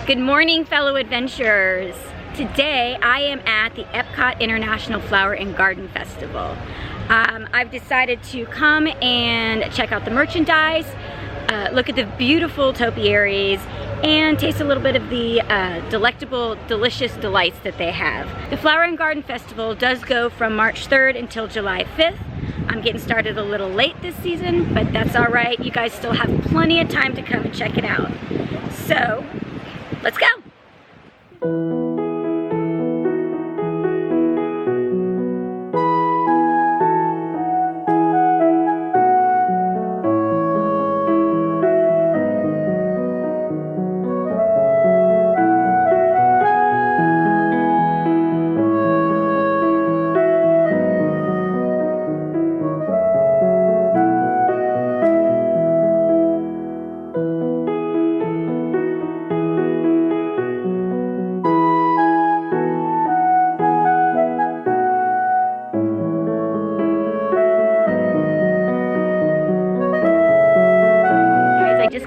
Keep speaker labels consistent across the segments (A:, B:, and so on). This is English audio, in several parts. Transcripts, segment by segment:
A: Good morning, fellow adventurers. Today I am at the Epcot International Flower and Garden Festival. I've decided to come and check out the merchandise, look at the beautiful topiaries, and taste a little bit of the delectable, delicious delights that they have. The Flower and Garden Festival does go from March 3rd until July 5th. I'm getting started a little late this season, but that's all right. You guys still have plenty of time to come and check it out. So, let's go.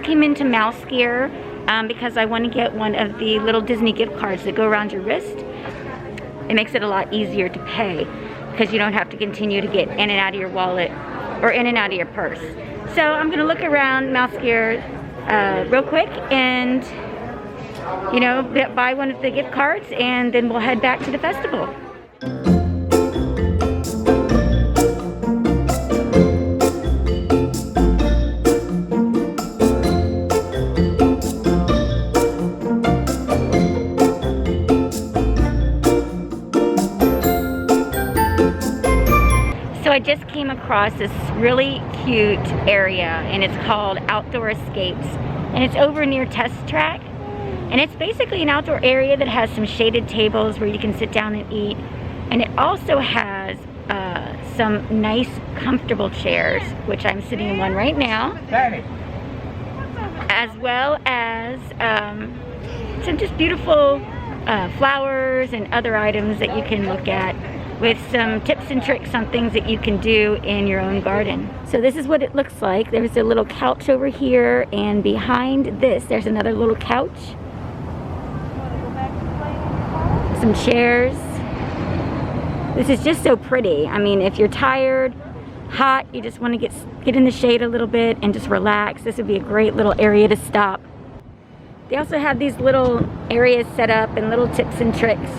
A: Came into Mouse Gear because I want to get one of the little Disney gift cards that go around your wrist. It makes it a lot easier to pay because you don't have to continue to get in and out of your wallet or in and out of your purse. So I'm going to look around Mouse Gear real quick and, you know, buy one of the gift cards, and then we'll head back to the festival. I just came across this really cute area, and it's called Outdoor Escapes, and it's over near Test Track, and it's basically an outdoor area that has some shaded tables where you can sit down and eat, and it also has some nice comfortable chairs, which I'm sitting in one right now, as well as some just beautiful flowers and other items that you can look at, with some tips and tricks on things that you can do in your own garden. So this is what it looks like. There's a little couch over here, and behind this there's another little couch. Some chairs. This is just so pretty. I mean, if you're tired, hot, you just want to get in the shade a little bit and just relax, this would be a great little area to stop. They also have these little areas set up and little tips and tricks.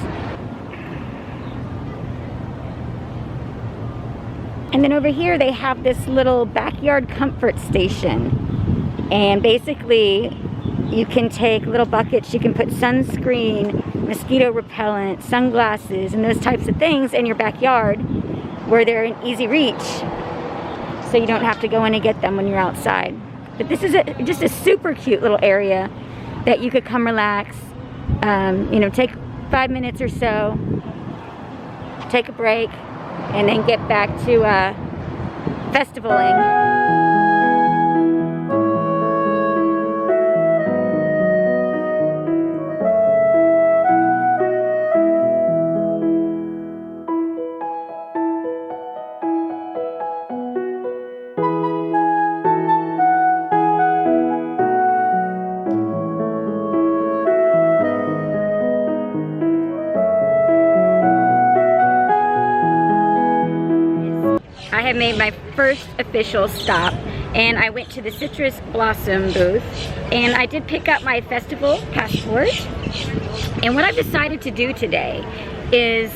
A: And then over here they have this little backyard comfort station, and basically you can take little buckets, you can put sunscreen, mosquito repellent, sunglasses, and those types of things in your backyard where they're in easy reach, so you don't have to go in and get them when you're outside. But this is just a super cute little area that you could come relax, you know, take 5 minutes or so, take a break, and then get back to festivaling. I have made my first official stop, and I went to the Citrus Blossom booth, and I did pick up my festival passport. And what I've decided to do today is,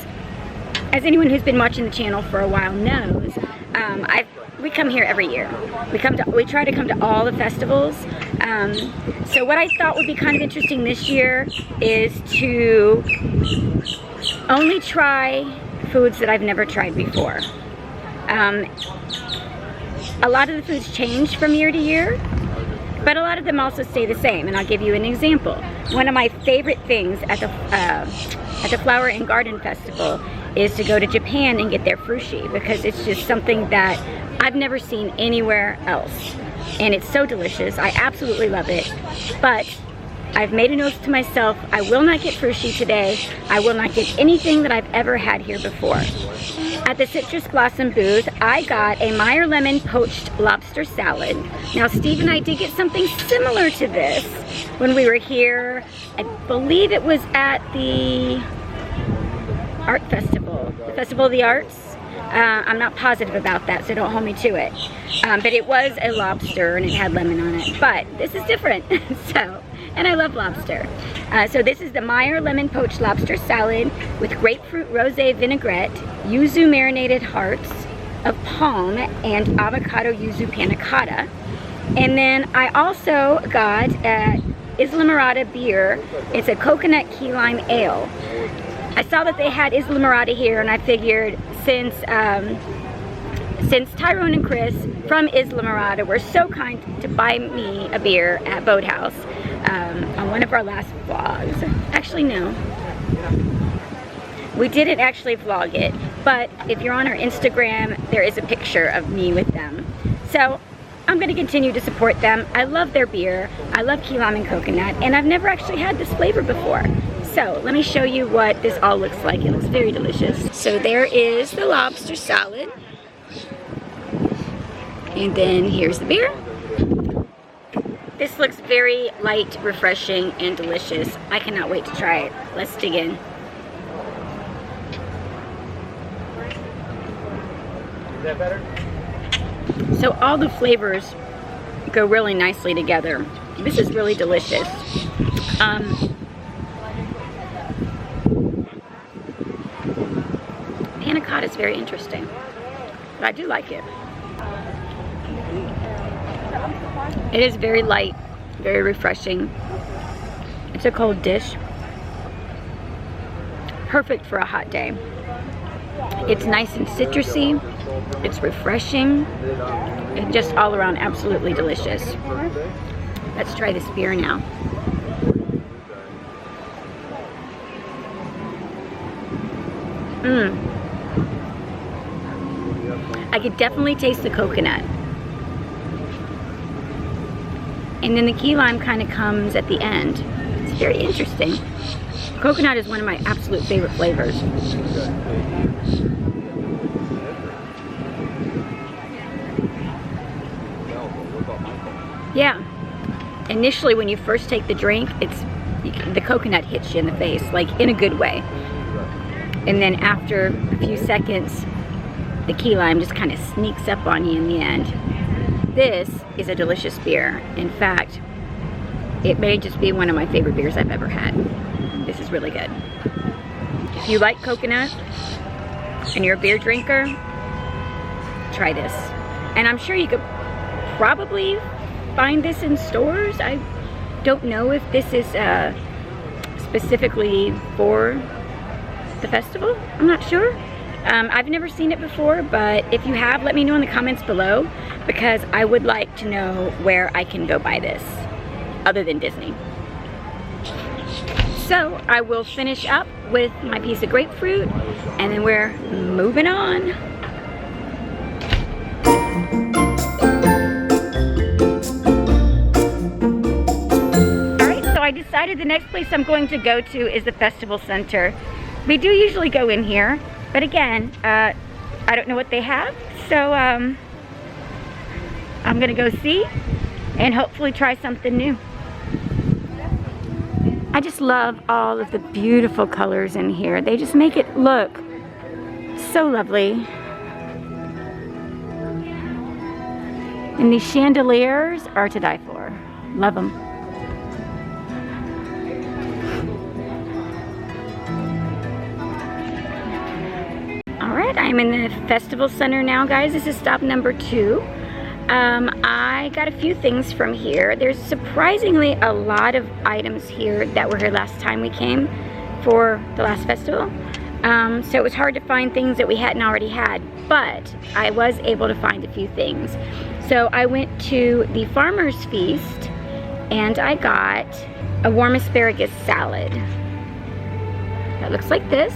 A: as anyone who's been watching the channel for a while knows, we come here every year. We try to come to all the festivals. So what I thought would be kind of interesting this year is to only try foods that I've never tried before. A lot of the foods change from year to year, but a lot of them also stay the same, and I'll give you an example. One of my favorite things at the Flower and Garden Festival is to go to Japan and get their frushi, because it's just something that I've never seen anywhere else, and it's so delicious. I absolutely love it, but I've made an oath to myself, I will not get frushi today. I will not get anything that I've ever had here before. At the Citrus Blossom booth, I got a Meyer lemon poached lobster salad. Now, Steve and I did get something similar to this when we were here. I believe it was at the art festival, the Festival of the Arts. I'm not positive about that, so don't hold me to it. But it was a lobster and it had lemon on it. But this is different, and I love lobster. So this is the Meyer lemon poached lobster salad with grapefruit rosé vinaigrette, yuzu marinated hearts of palm, and avocado yuzu panna cotta. And then I also got Islamorada beer. It's a coconut key lime ale. I saw that they had Islamorada here, and I figured since Tyrone and Chris from Islamorada were so kind to buy me a beer at Boathouse on one of our last vlogs. Actually, no. We didn't actually vlog it, but if you're on our Instagram, there is a picture of me with them. So I'm going to continue to support them. I love their beer. I love key lime and coconut, and I've never actually had this flavor before. So let me show you what this all looks like. It looks very delicious. So there is the lobster salad. And then here's the beer. This looks very light, refreshing, and delicious. I cannot wait to try it. Let's dig in.
B: Is that better?
A: So all the flavors go really nicely together. This is really delicious. Panna cotta is very interesting, but I do like it. It is very light, very refreshing. It's a cold dish. Perfect for a hot day. It's nice and citrusy. It's refreshing. And just all around absolutely delicious. Let's try this beer now. I could definitely taste the coconut. And then the key lime kind of comes at the end. It's very interesting. Coconut is one of my absolute favorite flavors. Yeah. Initially, when you first take the drink, the coconut hits you in the face, like in a good way. And then after a few seconds, the key lime just kind of sneaks up on you in the end. This is a delicious beer. In fact, it may just be one of my favorite beers I've ever had. This is really good. If you like coconut and you're a beer drinker, try this. And I'm sure you could probably find this in stores. I don't know if this is specifically for the festival. I'm not sure. I've never seen it before, but if you have, let me know in the comments below, because I would like to know where I can go buy this other than Disney. So I will finish up with my piece of grapefruit, and then we're moving on. Alright, so I decided the next place I'm going to go to is the Festival Center. We do usually go in here, but again, I don't know what they have, so I'm gonna go see and hopefully try something new. I just love all of the beautiful colors in here. They just make it look so lovely. And these chandeliers are to die for. Love them. Alright, I'm in the Festival Center now, guys. This is stop number 2. I got a few things from here. There's surprisingly a lot of items here that were here last time we came for the last festival. So it was hard to find things that we hadn't already had, but I was able to find a few things. So I went to the Farmer's Feast and I got a warm asparagus salad. That looks like this.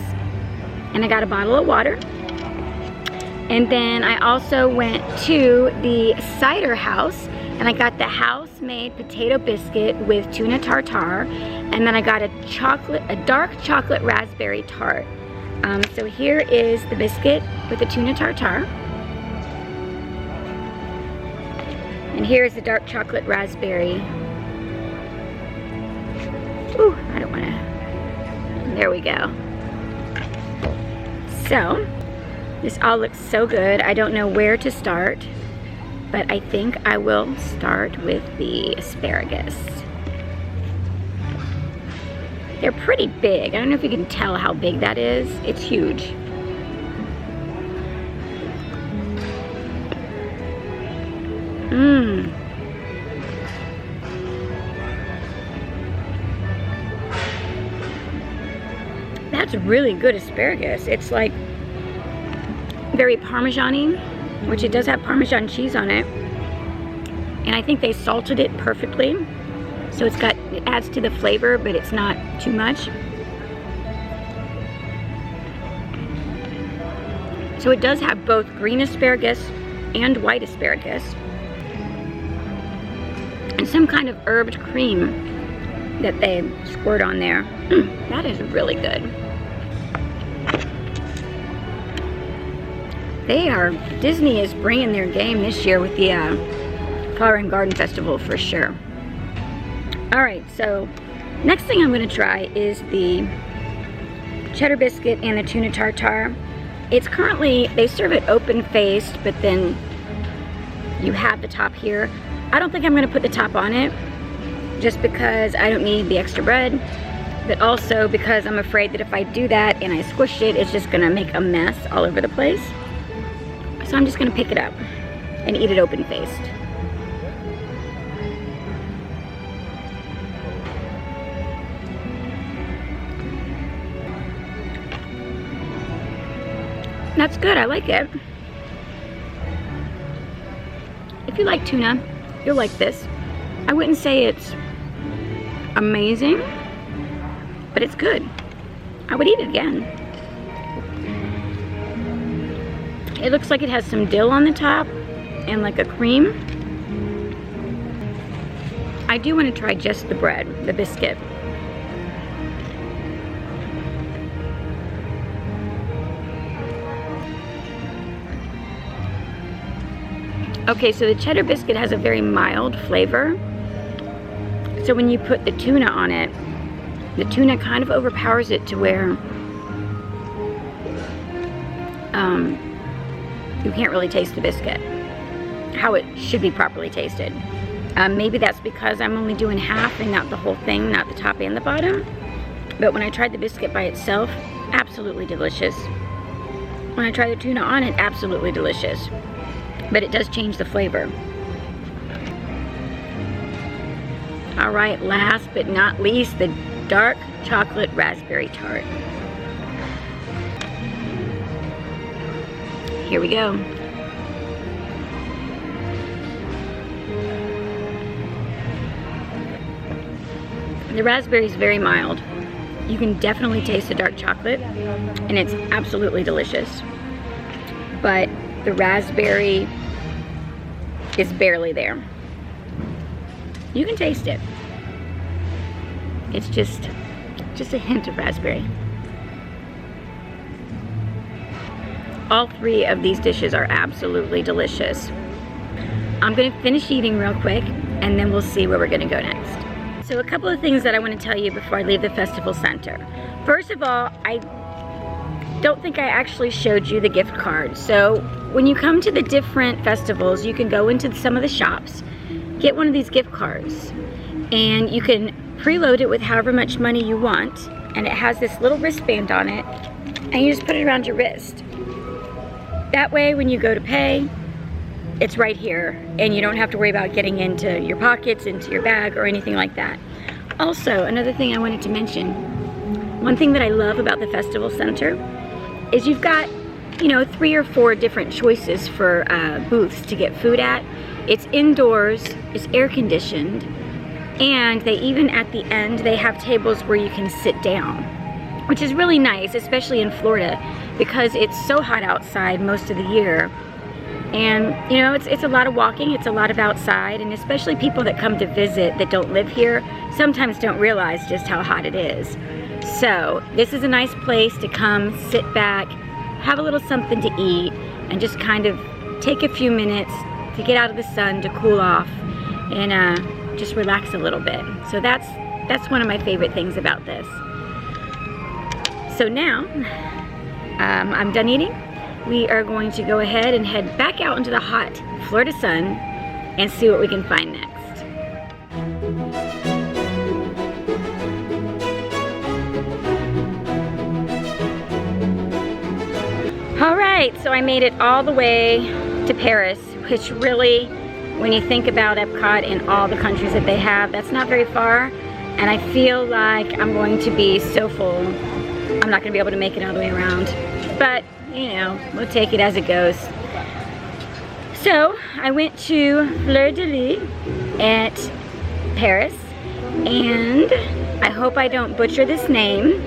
A: And I got a bottle of water. And then I also went to the cider house and I got the house-made potato biscuit with tuna tartare, and then I got a dark chocolate raspberry tart. So here is the biscuit with the tuna tartare. And here is the dark chocolate raspberry. Ooh, I don't want to. There we go. So, this all looks so good. I don't know where to start, but I think I will start with the asparagus. They're pretty big. I don't know if you can tell how big that is. It's huge. Mmm. That's really good asparagus. It's like very Parmesan-y, which it does have Parmesan cheese on it. And I think they salted it perfectly. So it adds to the flavor, but it's not too much. So it does have both green asparagus and white asparagus. And some kind of herbed cream that they squirt on there. That is really good. Disney is bringing their game this year with the Flower and Garden Festival for sure. Alright, so next thing I'm going to try is the cheddar biscuit and the tuna tartare. It's currently, they serve it open-faced, but then you have the top here. I don't think I'm going to put the top on it, just because I don't need the extra bread, but also because I'm afraid that if I do that and I squish it, it's just going to make a mess all over the place. So I'm just going to pick it up and eat it open-faced. That's good, I like it. If you like tuna, you'll like this. I wouldn't say it's amazing, but it's good. I would eat it again. It looks like it has some dill on the top and like a cream. I do want to try just the bread, the biscuit. Okay, so the cheddar biscuit has a very mild flavor. So when you put the tuna on it, the tuna kind of overpowers it to where you can't really taste the biscuit how it should be properly tasted. Maybe that's because I'm only doing half and not the whole thing, not the top and the bottom. But when I tried the biscuit by itself, absolutely delicious. When I tried the tuna on it, absolutely delicious. But it does change the flavor. All right, last but not least, the dark chocolate raspberry tart. Here we go. The raspberry is very mild. You can definitely taste the dark chocolate, and it's absolutely delicious. But the raspberry is barely there. You can taste it. It's just a hint of raspberry. All three of these dishes are absolutely delicious. I'm gonna finish eating real quick and then we'll see where we're gonna go next. So a couple of things that I want to tell you before I leave the festival center. First of all, I don't think I actually showed you the gift card. So when you come to the different festivals, you can go into some of the shops, get one of these gift cards, and you can preload it with however much money you want, and it has this little wristband on it, and you just put it around your wrist. That way when you go to pay, it's right here, and you don't have to worry about getting into your pockets, into your bag, or anything like that. Also, another thing I wanted to mention, one thing that I love about the festival center is you've got, you know, 3 or 4 different choices for booths to get food at. It's indoors, it's air conditioned, and they even at the end, they have tables where you can sit down, which is really nice, especially in Florida, because it's so hot outside most of the year. And you know, it's a lot of walking, it's a lot of outside, and especially people that come to visit that don't live here sometimes don't realize just how hot it is. So this is a nice place to come, sit back, have a little something to eat, and just kind of take a few minutes to get out of the sun, to cool off, and just relax a little bit. So that's one of my favorite things about this. So now, I'm done eating. We are going to go ahead and head back out into the hot Florida sun and see what we can find next. Alright, so I made it all the way to Paris, which really, when you think about Epcot and all the countries that they have, that's not very far. And I feel like I'm going to be so full, I'm not going to be able to make it all the way around. But, you know, we'll take it as it goes. So, I went to Fleur de Lis at Paris, and I hope I don't butcher this name,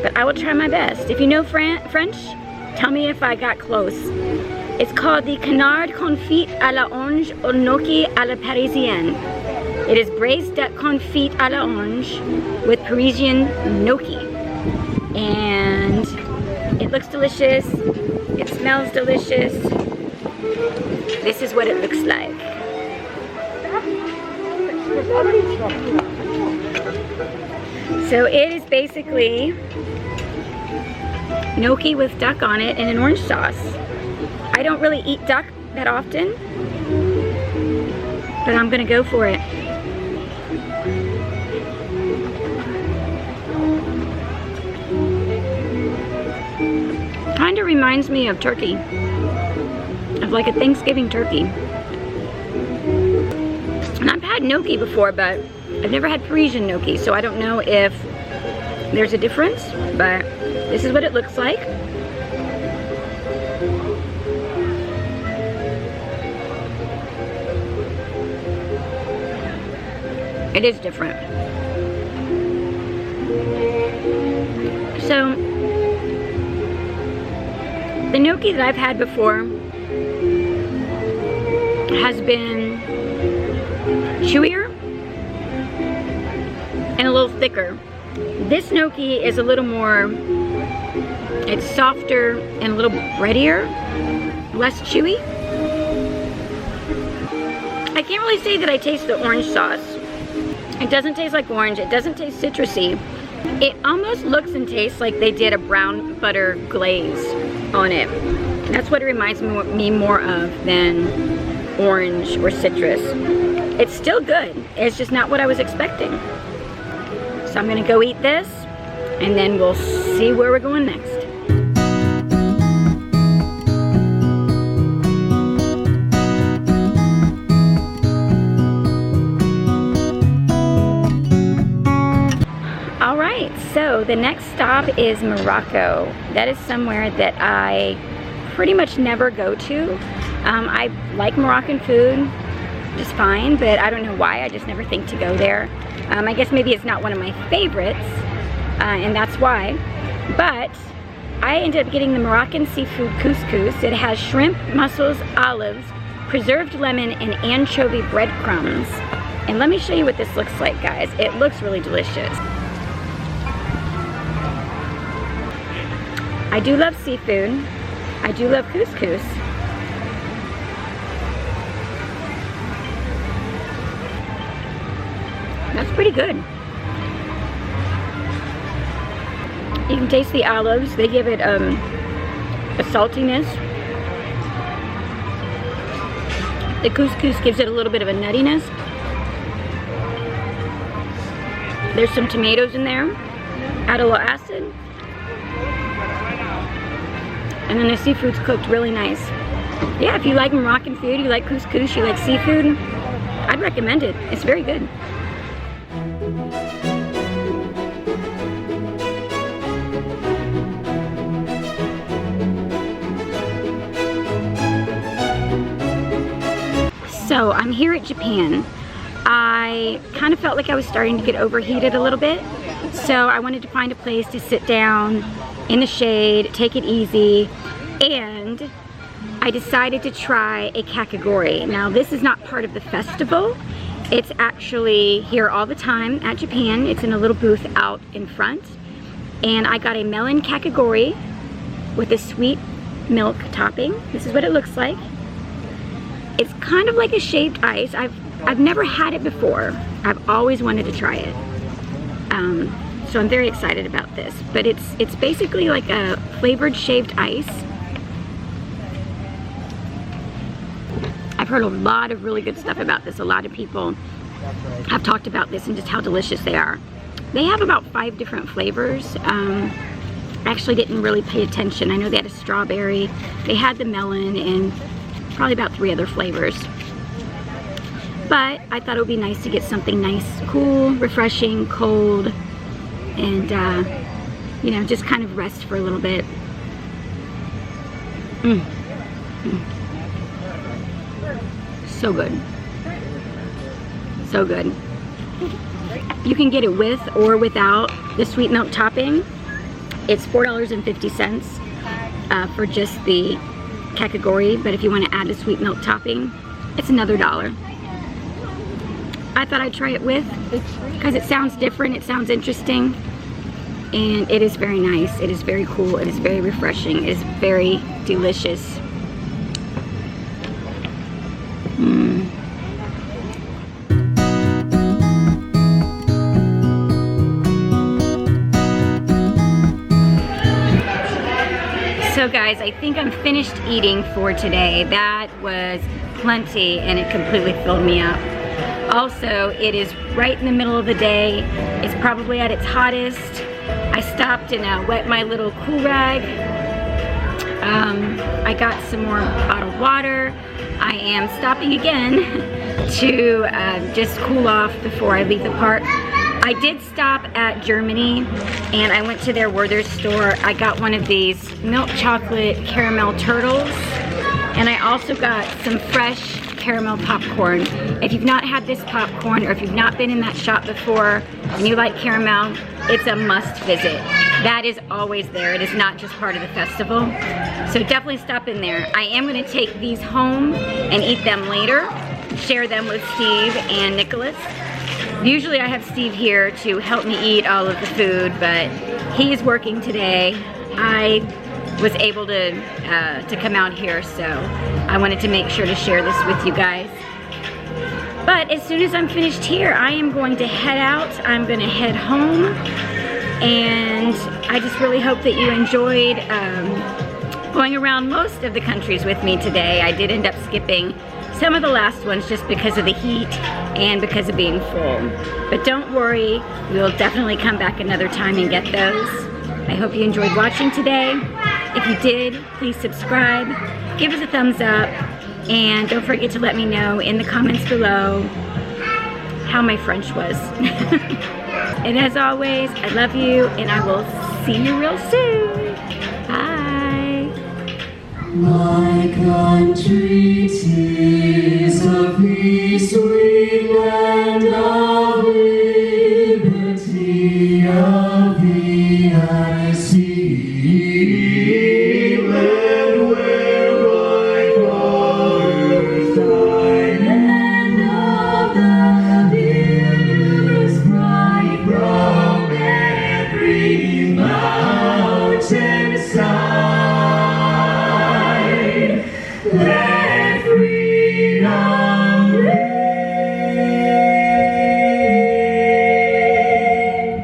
A: but I will try my best. If you know French, tell me if I got close. It's called the Canard Confit à la Orange au Gnocchi à la Parisienne. It is braised duck confit à la orange with Parisian gnocchi. And it looks delicious. It smells delicious. This is what it looks like. So it is basically gnocchi with duck on it and an orange sauce. I don't really eat duck that often, but I'm gonna go for it. Kind of reminds me of turkey, of like a Thanksgiving turkey. And I've had gnocchi before, but I've never had Parisian gnocchi, so I don't know if there's a difference, but this is what it looks like. It is different. So, the gnocchi that I've had before has been chewier and a little thicker. This gnocchi is a little more, it's softer and a little breadier, less chewy. I can't really say that I taste the orange sauce. It doesn't taste like orange, it doesn't taste citrusy. It almost looks and tastes like they did a brown butter glaze on it. That's what it reminds me more of than orange or citrus. It's still good, it's just not what I was expecting. So I'm gonna go eat this, and then we'll see where we're going next. Alright, so the next stop is Morocco. That is somewhere that I pretty much never go to. I like Moroccan food just fine, but I don't know why, I just never think to go there. I guess maybe it's not one of my favorites, and that's why. But I ended up getting the Moroccan seafood couscous. It has shrimp, mussels, olives, preserved lemon, and anchovy breadcrumbs. And let me show you what this looks like, guys. It looks really delicious. I do love seafood. I do love couscous. That's pretty good. You can taste the olives. They give it a saltiness. The couscous gives it a little bit of a nuttiness. There's some tomatoes in there. Add a little acid. And then the seafood's cooked really nice. Yeah, if you like Moroccan food, you like couscous, you like seafood, I'd recommend it. It's very good. So I'm here at Japan. I kind of felt like I was starting to get overheated a little bit. So I wanted to find a place to sit down in the shade, take it easy, and I decided to try a kakigori. Now this is not part of the festival. It's actually here all the time at Japan. It's in a little booth out in front. And I got a melon kakigori with a sweet milk topping. This is what it looks like. It's kind of like a shaved ice. I've never had it before. I've always wanted to try it. So I'm very excited about this. But it's basically like a flavored shaved ice. I've heard a lot of really good stuff about this. A lot of people have talked about this and just how delicious they are. They have about 5 different flavors. I actually didn't really pay attention. I know they had a strawberry, they had the melon, and probably about 3 other flavors. But I thought it would be nice to get something nice, cool, refreshing, cold, and you know, just kind of rest for a little bit. So good. So good. You can get it with or without the sweet milk topping. It's $4.50 for just the kakigori, but if you want to add the sweet milk topping, it's another $1. I thought I'd try it with because it sounds different, it sounds interesting, and it is very nice. It is very cool, it is very refreshing, it is very delicious. So guys, I think I'm finished eating for today. That was plenty and it completely filled me up. Also, it is right in the middle of the day. It's probably at its hottest. I stopped and wet my little cool rag. I got some more bottled water. I am stopping again to just cool off before I leave the park. I did stop at Germany and I went to their Werther's store. I got one of these milk chocolate caramel turtles, and I also got some fresh caramel popcorn. If you've not had this popcorn, or if you've not been in that shop before and you like caramel, it's a must visit. That is always there. It is not just part of the festival. So definitely stop in there. I am going to take these home and eat them later, share them with Steve and Nicholas. Usually I have Steve here to help me eat all of the food, but he's working today. I was able to come out here, so I wanted to make sure to share this with you guys. But as soon as I'm finished here, I am going to head out. I'm going to head home, and I just really hope that you enjoyed going around most of the countries with me today. I did end up skipping some of the last ones just because of the heat and because of being full. But don't worry, we'll definitely come back another time and get those. I hope you enjoyed watching today. If you did, please subscribe, give us a thumbs up, and don't forget to let me know in the comments below how my French was. And as always, I love you, and I will see you real soon. Bye.
C: My country, 'tis a free, sweet land of